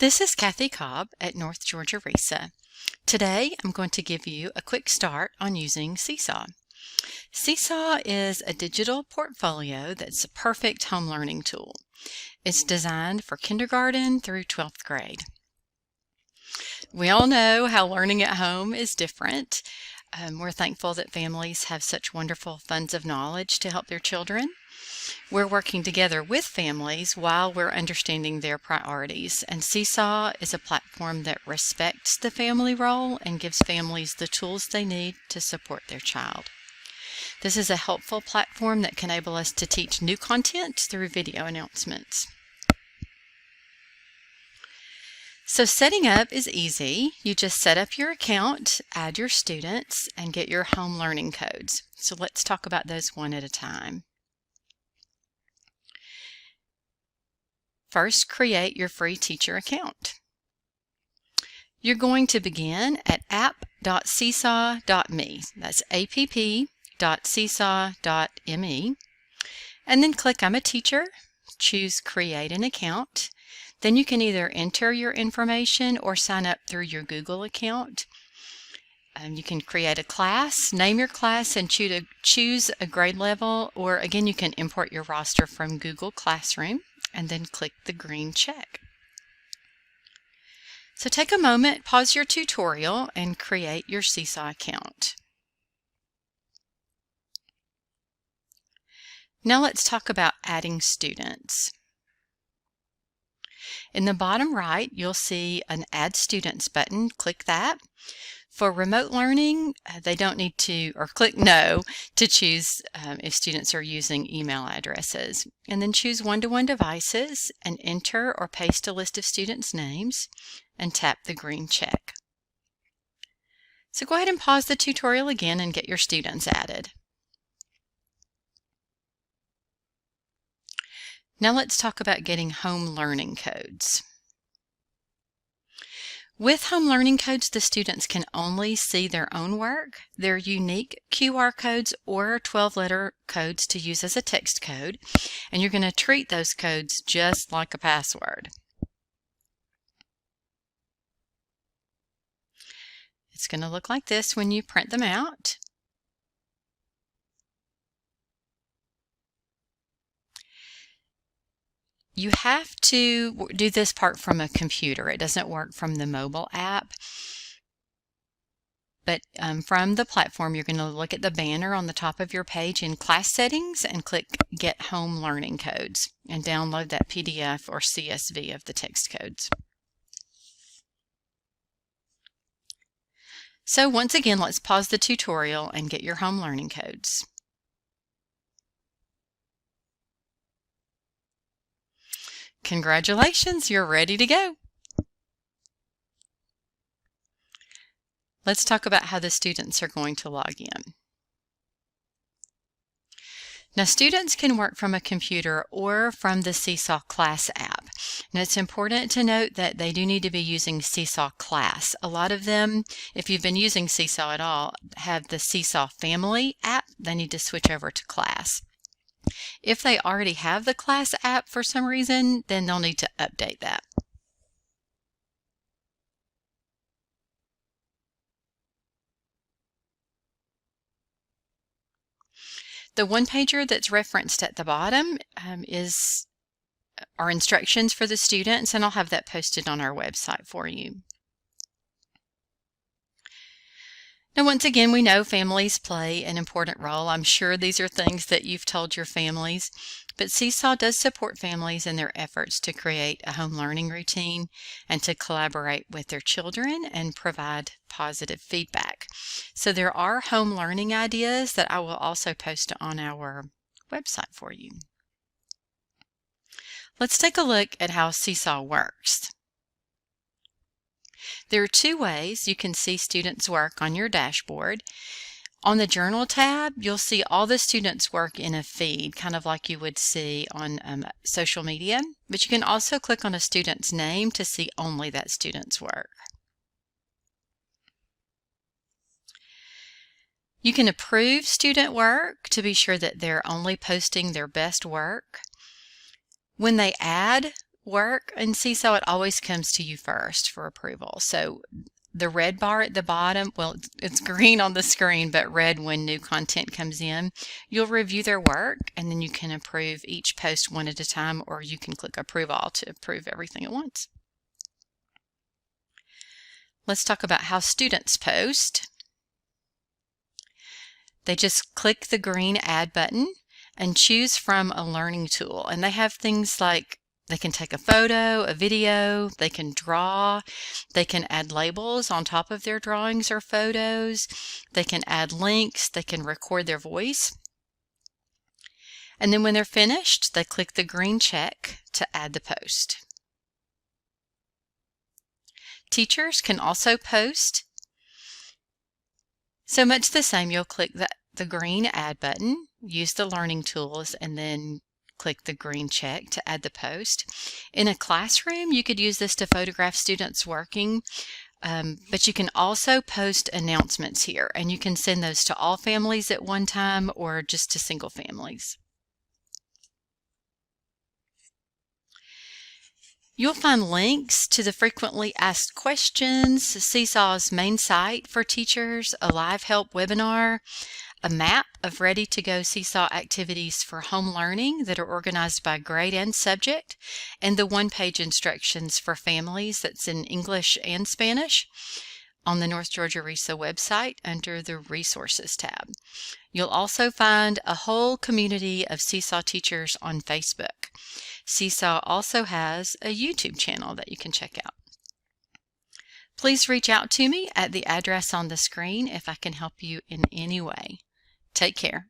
This is Kathy Cobb at North Georgia RESA. Today I'm going to give you a quick start on using Seesaw. Seesaw is a digital portfolio that's a perfect home learning tool. It's designed for kindergarten through 12th grade. We all know how learning at home is different. We're thankful that families have such wonderful funds of knowledge to help their children. We're working together with families while we're understanding their priorities, and Seesaw is a platform that respects the family role and gives families the tools they need to support their child. This is a helpful platform that can enable us to teach new content through video announcements. So setting up is easy. You just set up your account, add your students, and get your home learning codes. So let's talk about those one at a time. First, create your free teacher account. You're going to begin at app.seesaw.me. That's app.seesaw.me. And then click I'm a teacher, choose create an account. Then you can either enter your information or sign up through your Google account. You can create a class, name your class, and choose a grade level, or again you can import your roster from Google Classroom and then click the green check. So take a moment, pause your tutorial, and create your Seesaw account. Now let's talk about adding students. In the bottom right, you'll see an Add Students button. Click that. For remote learning, they don't need to, or click No to choose if students are using email addresses. And then choose one-to-one devices and enter or paste a list of students' names and tap the green check. So go ahead and pause the tutorial again and get your students added. Now let's talk about getting home learning codes. With home learning codes, the students can only see their own work, their unique QR codes or 12-letter codes to use as a text code, and you're going to treat those codes just like a password. It's going to look like this when you print them out. You have to do this part from a computer. It doesn't work from the mobile app. But from the platform, you're going to look at the banner on the top of your page in Class Settings and click Get Home Learning Codes and download that PDF or CSV of the text codes. So once again, let's pause the tutorial and get your home learning codes. Congratulations, you're ready to go. Let's talk about how the students are going to log in. Now, students can work from a computer or from the Seesaw Class app. Now, it's important to note that they do need to be using Seesaw Class. A lot of them, if you've been using Seesaw at all, have the Seesaw Family app. They need to switch over to Class. If they already have the Class app for some reason, then they'll need to update that. The one-pager that's referenced at the bottom are instructions for the students, and I'll have that posted on our website for you. Now, once again, we know families play an important role. I'm sure these are things that you've told your families, but Seesaw does support families in their efforts to create a home learning routine and to collaborate with their children and provide positive feedback. So there are home learning ideas that I will also post on our website for you. Let's take a look at how Seesaw works. There are two ways you can see students' work on your dashboard. On the Journal tab, you'll see all the students' work in a feed, kind of like you would see on social media, but you can also click on a student's name to see only that student's work. You can approve student work to be sure that they're only posting their best work. When they add work in Seesaw, it always comes to you first for approval. So the red bar at the bottom, well, it's green on the screen, but red when new content comes in. You'll review their work, and then you can approve each post one at a time, or you can click Approve All to approve everything at once. Let's talk about how students post. They just click the green Add button and choose from a learning tool. And they have things like they can take a photo, a video, they can draw, they can add labels on top of their drawings or photos, they can add links, they can record their voice. And then when they're finished, they click the green check to add the post. Teachers can also post. So much the same, you'll click the green Add button, use the learning tools, and then click the green check to add the post. In a classroom, you could use this to photograph students working, but you can also post announcements here, and you can send those to all families at one time or just to single families. You'll find links to the frequently asked questions, Seesaw's main site for teachers, a live help webinar, a map of ready-to-go Seesaw activities for home learning that are organized by grade and subject, and the one-page instructions for families that's in English and Spanish on the North Georgia RESA website under the Resources tab. You'll also find a whole community of Seesaw teachers on Facebook. Seesaw also has a YouTube channel that you can check out. Please reach out to me at the address on the screen if I can help you in any way. Take care.